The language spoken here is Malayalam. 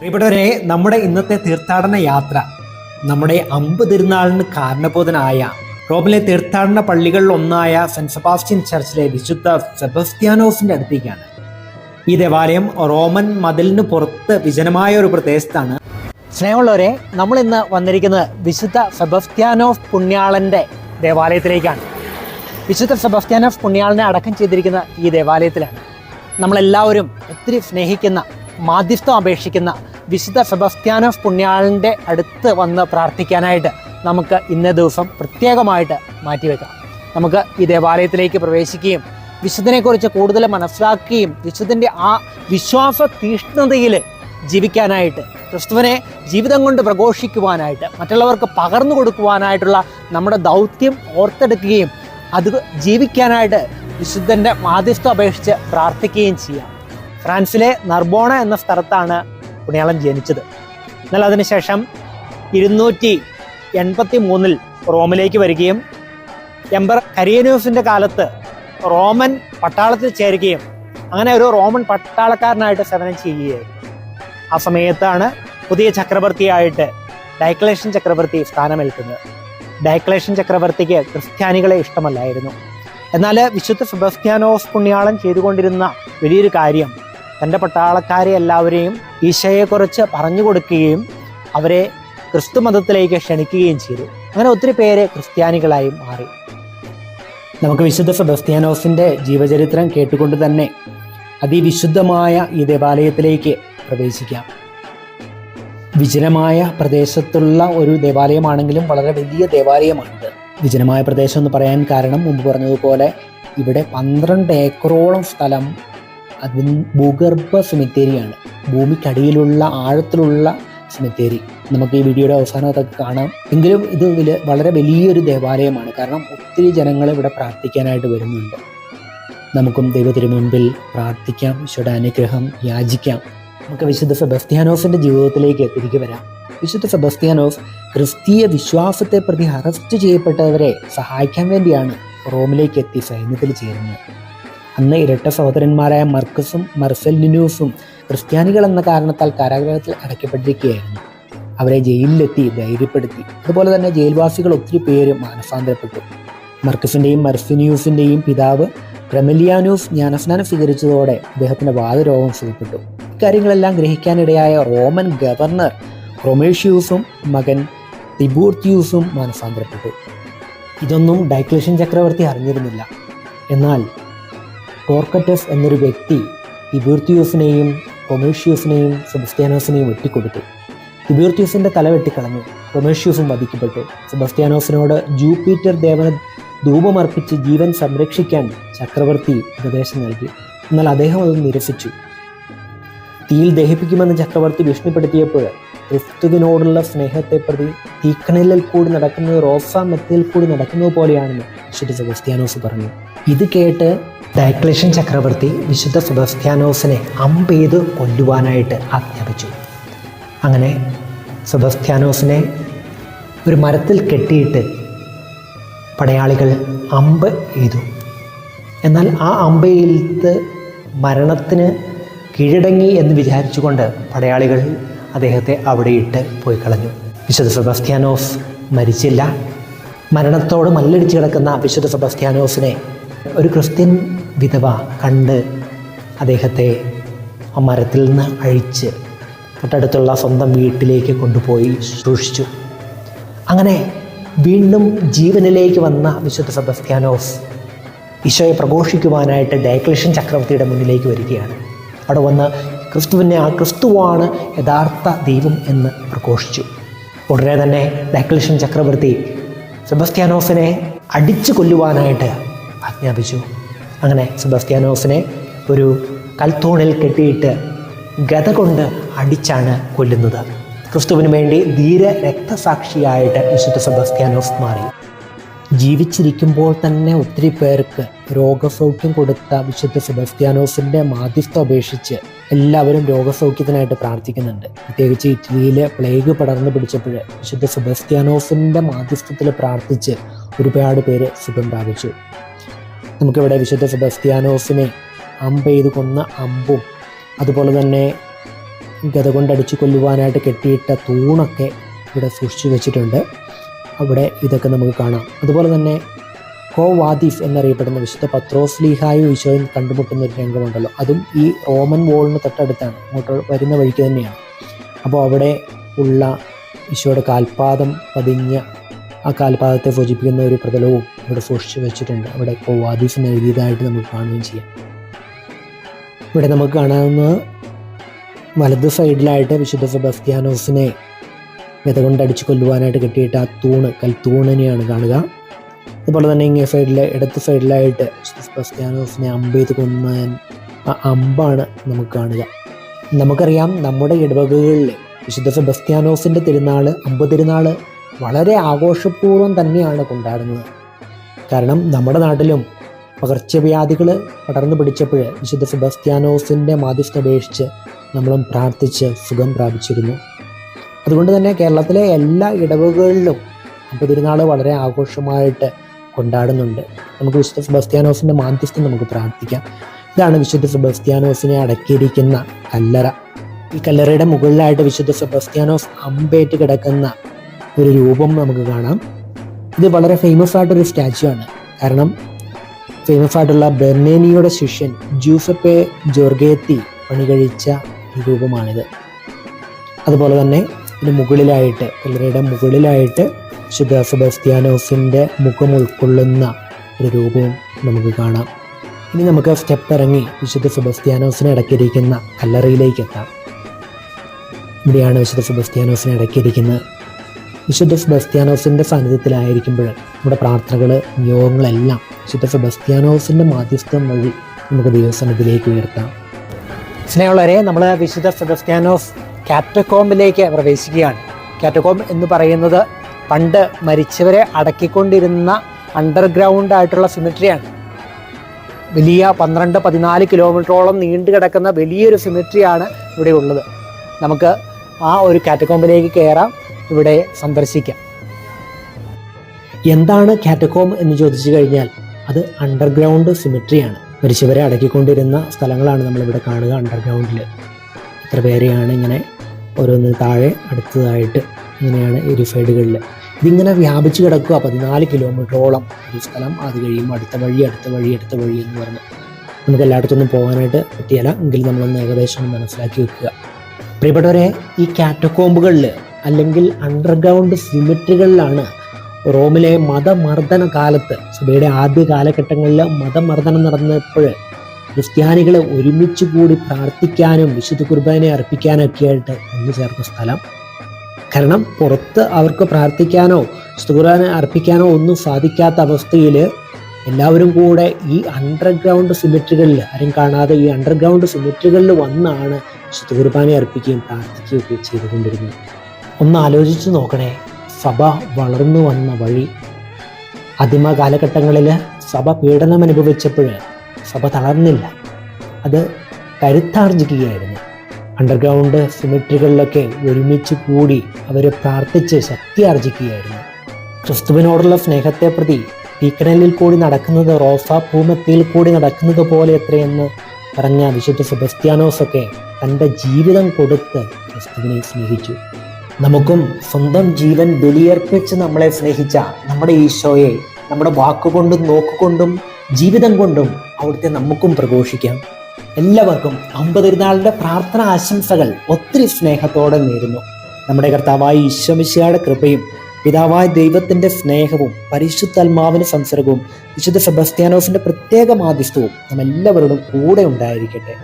പ്രിയപ്പെട്ടവരെ, നമ്മുടെ ഇന്നത്തെ തീർത്ഥാടന യാത്ര നമ്മുടെ അമ്പ് തിരുനാളിന് കാരണബോധനായ റോമിലെ തീർത്ഥാടന പള്ളികളിൽ ഒന്നായ സെന്റ് സെബാസ്റ്റ്യൻ ചർച്ചിലെ വിശുദ്ധ സെബസ്ത്യാനോസിന്റെ അടുത്തേക്കാണ്. ഈ ദേവാലയം റോമൻ മതിലിന് പുറത്ത് വിജനമായ ഒരു പ്രദേശത്താണ്. സ്നേഹമുള്ളവരെ, നമ്മൾ ഇന്ന് വന്നിരിക്കുന്നത് വിശുദ്ധ സെബസ്ത്യാനോസ് പുണ്യാളന്റെ ദേവാലയത്തിലേക്കാണ്. വിശുദ്ധ സെബസ്ത്യാനോസ് പുണ്യാളനെ അടക്കം ചെയ്തിരിക്കുന്ന ഈ ദേവാലയത്തിലാണ് നമ്മളെല്ലാവരും ഒത്തിരി സ്നേഹിക്കുന്ന, മാധ്യസ്ഥം അപേക്ഷിക്കുന്ന വിശുദ്ധ സെബസ്ത്യാനോസ് പുണ്യാളന്റെ അടുത്ത് വന്ന് പ്രാർത്ഥിക്കാനായിട്ട് നമുക്ക് ഇന്നേ ദിവസം പ്രത്യേകമായിട്ട് മാറ്റിവെക്കാം. നമുക്ക് ഈ ദേവാലയത്തിലേക്ക് പ്രവേശിക്കുകയും വിശുദ്ധനെക്കുറിച്ച് കൂടുതൽ മനസ്സിലാക്കുകയും വിശുദ്ധൻ്റെ ആ വിശ്വാസ തീഷ്ണതയിൽ ജീവിക്കാനായിട്ട്, ക്രിസ്തുവിനെ ജീവിതം കൊണ്ട് പ്രഘോഷിക്കുവാനായിട്ട്, മറ്റുള്ളവർക്ക് പകർന്നു കൊടുക്കുവാനായിട്ടുള്ള നമ്മുടെ ദൗത്യം ഓർത്തെടുക്കുകയും അത് ജീവിക്കാനായിട്ട് വിശുദ്ധൻ്റെ മാധ്യസ്ഥം അപേക്ഷിച്ച് പ്രാർത്ഥിക്കുകയും ചെയ്യാം. ഫ്രാൻസിലെ നർബോണ എന്ന സ്ഥലത്താണ് പുണ്യാളൻ ജനിച്ചത്. എന്നാൽ അതിനുശേഷം 283 റോമിലേക്ക് വരികയും എംപറർ കരിയനോസിൻ്റെ കാലത്ത് റോമൻ പട്ടാളത്തിൽ ചേരുകയും അങ്ങനെ ഒരു റോമൻ പട്ടാളക്കാരനായിട്ട് സേവനം ചെയ്യുകയായിരുന്നു. ആ സമയത്താണ് പുതിയ ചക്രവർത്തിയായിട്ട് ഡയക്ലേഷ്യൻ ചക്രവർത്തി സ്ഥാനമേൽക്കുന്നത്. ഡയക്ലേഷ്യൻ ചക്രവർത്തിക്ക് ക്രിസ്ത്യാനികളെ ഇഷ്ടമല്ലായിരുന്നു. എന്നാൽ വിശുദ്ധ സെബസ്ത്യാനോസ് പുണ്യാളൻ ചെയ്തുകൊണ്ടിരുന്ന വലിയൊരു കാര്യം തൻ്റെ പട്ടാളക്കാരെ എല്ലാവരെയും ഈശോയെക്കുറിച്ച് പറഞ്ഞു കൊടുക്കുകയും അവരെ ക്രിസ്തു മതത്തിലേക്ക് ക്ഷണിക്കുകയും ചെയ്തു. അങ്ങനെ ഒത്തിരി പേര് ക്രിസ്ത്യാനികളായി മാറി. നമുക്ക് വിശുദ്ധ സെബസ്ത്യാനോസിൻ്റെ ജീവചരിത്രം കേട്ടുകൊണ്ട് തന്നെ അതിവിശുദ്ധമായ ഈ ദേവാലയത്തിലേക്ക് പ്രവേശിക്കാം. വിജനമായ പ്രദേശത്തുള്ള ഒരു ദേവാലയമാണെങ്കിലും വളരെ വലിയ ദേവാലയമാണിത്. വിജനമായ പ്രദേശം എന്ന് പറയാൻ കാരണം മുമ്പ് പറഞ്ഞതുപോലെ ഇവിടെ 12 ഏക്കറോളം സ്ഥലം അതിന് ഭൂഗർഭ സെമിത്തേരിയാണ്. ഭൂമിക്കടിയിലുള്ള ആഴത്തിലുള്ള സെമിത്തേരി. നമുക്ക് ഈ വീഡിയോയുടെ അവസാനത്തൊക്കെ കാണാം. എങ്കിലും ഇത് വളരെ വലിയൊരു ദേവാലയമാണ്. കാരണം ഒത്തിരി ജനങ്ങൾ ഇവിടെ പ്രാർത്ഥിക്കാനായിട്ട് വരുന്നുണ്ട്. നമുക്കും ദൈവത്തിന് മുൻപിൽ പ്രാർത്ഥിക്കാം, ഈശോയുടെ അനുഗ്രഹം യാചിക്കാം. നമുക്ക് വിശുദ്ധ സെബസ്ത്യാനോസിൻ്റെ ജീവിതത്തിലേക്ക് തിരികെ വരാം. വിശുദ്ധ സെബസ്ത്യാനോസ് ക്രിസ്തീയ വിശ്വാസത്തെ പ്രതി അറസ്റ്റ് ചെയ്യപ്പെട്ടവരെ സഹായിക്കാൻ വേണ്ടിയാണ് റോമിലേക്ക് എത്തി സൈന്യത്തിൽ ചേരുന്നത്. അന്ന് ഇരട്ട സഹോദരന്മാരായ മർക്കസും മർസെലിനൂസും ക്രിസ്ത്യാനികൾ എന്ന കാരണത്താൽ കാരാഗ്രഹത്തിൽ അടയ്ക്കപ്പെട്ടിരിക്കുകയായിരുന്നു. അവരെ ജയിലിലെത്തി ധൈര്യപ്പെടുത്തി. അതുപോലെ തന്നെ ജയിൽവാസികൾ ഒത്തിരി പേര് മാനസാന്തരപ്പെട്ടു. മർക്കസിൻ്റെയും മർസിനിയൂസിൻ്റെയും പിതാവ് ക്രെമലിയാനൂസ് ജ്ഞാനസ്നാനം സ്വീകരിച്ചതോടെ അദ്ദേഹത്തിൻ്റെ വാതരോഗം സുഖപ്പെട്ടു. ഇക്കാര്യങ്ങളെല്ലാം ഗ്രഹിക്കാനിടയായ റോമൻ ഗവർണർ റൊമേഷ്യൂസും മകൻ തിബൂർത്തിയൂസും മാനസാന്തരപ്പെട്ടു. ഇതൊന്നും ഡയക്ലേഷ്യൻ ചക്രവർത്തി അറിഞ്ഞിരുന്നില്ല. എന്നാൽ ടോർക്കറ്റസ് എന്നൊരു വ്യക്തി തിബൂർത്തിയൂസിനെയും റൊമേഷ്യൂസിനെയും സെബസ്ത്യാനോസിനെയും വെട്ടിക്കൊടുത്തു. തിബൂർത്തിയൂസിൻ്റെ തല വെട്ടിക്കളഞ്ഞു. റൊമേഷ്യൂസും വധിക്കപ്പെട്ടു. സെബസ്ത്യാനോസിനോട് ജൂപ്പിറ്റർ ദേവന് ധൂപമർപ്പിച്ച് ജീവൻ സംരക്ഷിക്കാൻ ചക്രവർത്തി ഉപദേശം നൽകി. എന്നാൽ അദ്ദേഹം അത് നിരസിച്ചു. തീയിൽ ദഹിപ്പിക്കുമെന്ന് ചക്രവർത്തി ഭീഷണിപ്പെടുത്തിയപ്പോൾ ക്രിസ്തുവിനോടുള്ള സ്നേഹത്തെ പ്രതി തീക്കണലിൽ കൂടി നടക്കുന്നത് റോസാ മെത്തയിൽ കൂടി നടക്കുന്നത് പോലെയാണെന്ന് വിശുദ്ധ സെബസ്ത്യാനോസ് പറഞ്ഞു. ഇത് കേട്ട് ഡയക്ലേഷ്യൻ ചക്രവർത്തി വിശുദ്ധ സെബസ്ത്യാനോസിനെ അമ്പെയ്ത് കൊല്ലുവാനായിട്ട് ആജ്ഞാപിച്ചു. അങ്ങനെ സെബസ്ത്യാനോസിനെ ഒരു മരത്തിൽ കെട്ടിയിട്ട് പടയാളികൾ അമ്പ് എയ്തു. എന്നാൽ ആ അമ്പെയ്ത്ത് മരണത്തിന് കീഴടങ്ങി എന്ന് വിചാരിച്ചുകൊണ്ട് പടയാളികൾ അദ്ദേഹത്തെ അവിടെ ഇട്ട് പോയി കളഞ്ഞു. വിശുദ്ധ സെബസ്ത്യാനോസ് മരിച്ചില്ല. മരണത്തോട് മല്ലടിച്ച് കിടക്കുന്ന വിശുദ്ധ സെബസ്ത്യാനോസിനെ ഒരു ക്രിസ്ത്യൻ വിധവ കണ്ട് അദ്ദേഹത്തെ ആ മരത്തിൽ നിന്ന് അഴിച്ച് തൊട്ടടുത്തുള്ള സ്വന്തം വീട്ടിലേക്ക് കൊണ്ടുപോയി ശുശ്രൂഷിച്ചു. അങ്ങനെ വീണ്ടും ജീവനിലേക്ക് വന്ന വിശുദ്ധ സെബസ്ത്യാനോസ് ഈശോയെ പ്രഘോഷിക്കുവാനായിട്ട് ഡയക്ലേഷ്യൻ ചക്രവർത്തിയുടെ മുന്നിലേക്ക് വരികയാണ്. അവിടെ വന്ന് ക്രിസ്തുവാണ് യഥാർത്ഥ ദൈവം എന്ന് പ്രഘോഷിച്ചു. ഉടനെ തന്നെ ഡയക്ലേഷ്യൻ ചക്രവർത്തി സെബസ്ത്യാനോസിനെ അടിച്ചു കൊല്ലുവാനായിട്ട് ആജ്ഞാപിച്ചു. അങ്ങനെ സെബസ്ത്യാനോസിനെ ഒരു കൽത്തൂണിൽ കെട്ടിയിട്ട് ഗദ കൊണ്ട് അടിച്ചാണ് കൊല്ലുന്നത്. ക്രിസ്തുവിന് വേണ്ടി ധീര രക്തസാക്ഷിയായിട്ട് വിശുദ്ധ സെബസ്ത്യാനോസ് മാറി. ജീവിച്ചിരിക്കുമ്പോൾ തന്നെ ഒത്തിരി പേർക്ക് രോഗസൗഖ്യം കൊടുത്ത വിശുദ്ധ സെബസ്ത്യാനോസിൻ്റെ മാധ്യസ്ഥം അപേക്ഷിച്ച് എല്ലാവരും രോഗസൗഖ്യത്തിനായിട്ട് പ്രാർത്ഥിക്കുന്നുണ്ട്. പ്രത്യേകിച്ച് ഇറ്റലിയിൽ പ്ലേഗ് പടർന്നു പിടിച്ചപ്പോൾ വിശുദ്ധ സെബസ്ത്യാനോസിൻ്റെ മാധ്യസ്ഥത്തിൽ പ്രാർത്ഥിച്ച് ഒരുപാട് പേര് സുഖം പ്രാപിച്ചു. നമുക്കിവിടെ വിശുദ്ധ സെബസ്ത്യാനോസിനെ അമ്പെയ്ത് കൊന്ന അമ്പും അതുപോലെ തന്നെ ഗത കൊണ്ടടിച്ചു കൊല്ലുവാനായിട്ട് കെട്ടിയിട്ട തൂണൊക്കെ ഇവിടെ സൂക്ഷിച്ചു വെച്ചിട്ടുണ്ട്. അവിടെ ഇതൊക്കെ നമുക്ക് കാണാം. അതുപോലെ തന്നെ വാദീഫ് എന്നറിയപ്പെടുന്ന വിശുദ്ധ പത്രോസ് ലീഹായും ഈശോയും കണ്ടുമുട്ടുന്ന ഒരു രംഗമുണ്ടല്ലോ, അതും ഈ റോമൻ വോളിന് തൊട്ടടുത്താണ്, അങ്ങോട്ട് വരുന്ന വഴിക്ക് തന്നെയാണ്. അപ്പോൾ അവിടെ ഉള്ള ഈശോയുടെ കാൽപാദം പതിഞ്ഞ ആ കാൽപാദത്തെ സൂചിപ്പിക്കുന്ന ഒരു പ്രതലവും ഇവിടെ സൂക്ഷിച്ചു വെച്ചിട്ടുണ്ട്. അവിടെ വാദീഫ് എന്ന് എഴുതിയതായിട്ട് നമുക്ക് കാണുകയും ചെയ്യാം. ഇവിടെ നമുക്ക് കാണാവുന്നത് വലത് സൈഡിലായിട്ട് വിശുദ്ധ സെബസ്ത്യാനോസിനെ ഗത കൊണ്ടടിച്ചു കൊല്ലുവാനായിട്ട് കെട്ടിയിട്ട് ആ തൂണ്, കൽത്തൂണിനെയാണ് കാണുക. അതുപോലെ തന്നെ ഇങ്ങേ സൈഡിലെ ഇടത്ത് സൈഡിലായിട്ട് വിശുദ്ധ സെബസ്ത്യാനോസിനെ അമ്പെയ്ത് കൊന്ന ആ അമ്പാണ് നമുക്ക് കാണുക. നമുക്കറിയാം, നമ്മുടെ ഇടവകകളിൽ വിശുദ്ധ സെബസ്ത്യാനോസിൻ്റെ തിരുനാൾ, അമ്പ് തിരുനാൾ വളരെ ആഘോഷപൂർവ്വം തന്നെയാണ് കൊണ്ടാടുന്നത്. കാരണം നമ്മുടെ നാട്ടിലും പകർച്ചവ്യാധികൾ പടർന്നു പിടിച്ചപ്പോൾ വിശുദ്ധ സെബസ്ത്യാനോസിൻ്റെ മാധ്യസ്ഥ അപേക്ഷിച്ച് നമ്മളും പ്രാർത്ഥിച്ച് സുഖം പ്രാപിച്ചിരുന്നു. അതുകൊണ്ട് തന്നെ കേരളത്തിലെ എല്ലാ ഇടവകകളിലും അമ്പ് തിരുനാൾ വളരെ ആഘോഷമായിട്ട് കൊണ്ടാടുന്നുണ്ട്. നമുക്ക് വിശുദ്ധ സെബസ്ത്യാനോസിൻ്റെ മാധ്യസ്ഥം നമുക്ക് പ്രാർത്ഥിക്കാം. ഇതാണ് വിശുദ്ധ സെബസ്ത്യാനോസിനെ അടക്കിയിരിക്കുന്ന കല്ലറ. ഈ കല്ലറയുടെ മുകളിലായിട്ട് വിശുദ്ധ സെബസ്ത്യാനോസ് അമ്പേറ്റ് കിടക്കുന്ന ഒരു രൂപം നമുക്ക് കാണാം. ഇത് വളരെ ഫേമസ് ആയിട്ടൊരു സ്റ്റാച്യു ആണ്. കാരണം ഫേമസ് ആയിട്ടുള്ള ബെർണേനിയുടെ ശിഷ്യൻ ജൂസപ്പെ ജോർഗേത്തി പണി കഴിച്ച രൂപമാണിത്. അതുപോലെ തന്നെ ഇതിന് മുകളിലായിട്ട്, കല്ലറയുടെ മുകളിലായിട്ട് വിശുദ്ധ സെബസ്ത്യാനോസിൻ്റെ മുഖം ഉൾക്കൊള്ളുന്ന ഒരു രൂപവും നമുക്ക് കാണാം. ഇനി നമുക്ക് സ്റ്റെപ്പ് ഇറങ്ങി വിശുദ്ധ സെബസ്ത്യാനോസിനെ അടക്കിയിരിക്കുന്ന കല്ലറയിലേക്ക് എത്താം. ഇവിടെയാണ് വിശുദ്ധ സെബസ്ത്യാനോസിനെ അടക്കിയിരിക്കുന്നത്. വിശുദ്ധ സെബസ്ത്യാനോസിൻ്റെ സാന്നിധ്യത്തിലായിരിക്കുമ്പോൾ നമ്മുടെ പ്രാർത്ഥനകൾ, നിയോഗങ്ങളെല്ലാം വിശുദ്ധ സെബസ്ത്യാനോസിൻ്റെ മാധ്യസ്ഥം വഴി നമുക്ക് ദൈവസന്നിധിയിലേക്ക് ഉയർത്താം. സ്നേഹമുള്ളവരെ, നമ്മൾ വിശുദ്ധ സെബസ്ത്യാനോസ് കാറ്റക്കോംബിലേക്ക് പ്രവേശിക്കുകയാണ്. കാറ്റക്കോംബ് എന്ന് പറയുന്നത് പണ്ട് മരിച്ചവരെ അടക്കിക്കൊണ്ടിരുന്ന അണ്ടർഗ്രൗണ്ട് ആയിട്ടുള്ള സിമിട്രിയാണ്. വലിയ 12-14 കിലോമീറ്ററോളം നീണ്ടു കിടക്കുന്ന വലിയൊരു സിമിട്രിയാണ് ഇവിടെ ഉള്ളത്. നമുക്ക് ആ ഒരു കാറ്റക്കോംബിലേക്ക് കയറാം, ഇവിടെ സന്ദർശിക്കാം. എന്താണ് കാറ്റക്കോംബ് എന്ന് ചോദിച്ചു കഴിഞ്ഞാൽ അത് അണ്ടർഗ്രൗണ്ട് സിമിട്രിയാണ്. മരിച്ചവരെ അടക്കിക്കൊണ്ടിരുന്ന സ്ഥലങ്ങളാണ് നമ്മളിവിടെ കാണുക. അണ്ടർഗ്രൗണ്ടിൽ എത്ര പേരെയാണ് ഇങ്ങനെ ഓരോന്ന് താഴെ അടുത്തതായിട്ട് ഇങ്ങനെയാണ് ഈ സൈഡുകളിൽ ഇതിങ്ങനെ വ്യാപിച്ചു കിടക്കുക. 14 കിലോമീറ്ററോളം ഒരു സ്ഥലം, അത് കഴിയുമ്പോൾ അടുത്ത വഴി എന്ന് പറഞ്ഞ് നമുക്ക് എല്ലായിടത്തൊന്നും പോകാനായിട്ട് പറ്റിയല്ല. എങ്കിലും നമ്മളൊന്ന് ഏകദേശം മനസ്സിലാക്കി വെക്കുക. പ്രിയപ്പെട്ടവരെ, ഈ കാറ്റക്കോംബുകളിൽ അല്ലെങ്കിൽ അണ്ടർഗ്രൗണ്ട് സിമിട്രികളിലാണ് റോമിലെ മതമർദ്ദന കാലത്ത്, സഭയുടെ ആദ്യ കാലഘട്ടങ്ങളിൽ മതമർദ്ദനം നടന്നപ്പോൾ ക്രിസ്ത്യാനികളെ ഒരുമിച്ച് കൂടി പ്രാർത്ഥിക്കാനും വിശുദ്ധ കുർബാന അർപ്പിക്കാനൊക്കെ ആയിട്ട് ഒന്നു ചേർന്ന സ്ഥലം. കാരണം പുറത്ത് അവർക്ക് പ്രാർത്ഥിക്കാനോ വിശുദ്ധ കുർബാന അർപ്പിക്കാനോ ഒന്നും സാധിക്കാത്ത അവസ്ഥയിൽ എല്ലാവരും കൂടെ ഈ അണ്ടർഗ്രൗണ്ട് സിമിട്രികളിൽ, ആരും കാണാതെ ഈ അണ്ടർഗ്രൗണ്ട് സിമിട്രികളിൽ വന്നാണ് വിശുദ്ധ കുർബാന അർപ്പിക്കുകയും പ്രാർത്ഥിക്കുകയൊക്കെ ചെയ്തുകൊണ്ടിരുന്നത്. ഒന്ന് ആലോചിച്ച് നോക്കണേ, സഭ വളർന്നു വന്ന വഴി. ആദിമ കാലഘട്ടങ്ങളിൽ സഭ പീഡനം അനുഭവിച്ചപ്പോൾ സഭ തളർന്നില്ല, അത് കരുത്താർജിക്കുകയായിരുന്നു. അണ്ടർഗ്രൗണ്ട് സിമിട്രികളിലൊക്കെ ഒരുമിച്ച് കൂടി അവർ പ്രാർത്ഥിച്ച് ശക്തി ആർജിക്കുകയായിരുന്നു. ക്രിസ്തുവിനോടുള്ള സ്നേഹത്തെ പ്രതി തീക്കനലിൽ കൂടി നടക്കുന്നത് റോസാ പൂമെത്തിയിൽ കൂടി നടക്കുന്നത് പോലെ എത്രയെന്ന് പറഞ്ഞ വിശുദ്ധ സെബസ്ത്യാനോസൊക്കെ തൻ്റെ ജീവിതം കൊടുത്ത് ക്രിസ്തുവിനെ സ്നേഹിച്ചു. നമുക്കും സ്വന്തം ജീവൻ ബലിയർപ്പിച്ച് നമ്മളെ സ്നേഹിച്ച നമ്മുടെ ഈശോയെ നമ്മുടെ വാക്കുകൊണ്ടും നോക്കുകൊണ്ടും ജീവിതം കൊണ്ടും അവിടുത്തെ നമുക്കും പ്രഘോഷിക്കാം. എല്ലാവർക്കും അമ്പതിരുന്നാളിൻ്റെ പ്രാർത്ഥന ആശംസകൾ ഒത്തിരി സ്നേഹത്തോടെ നേരുന്നു. നമ്മുടെ കർത്താവായ ഈശോ മിശിഹായുടെ കൃപയും പിതാവായ ദൈവത്തിൻ്റെ സ്നേഹവും പരിശുദ്ധാത്മാവിൻ്റെ സംസർഗവും വിശുദ്ധ സെബസ്ത്യാനോസിൻ്റെ പ്രത്യേക മാധ്യസ്ഥവും നമ്മെല്ലാവരോടും കൂടെ ഉണ്ടായിരിക്കട്ടെ.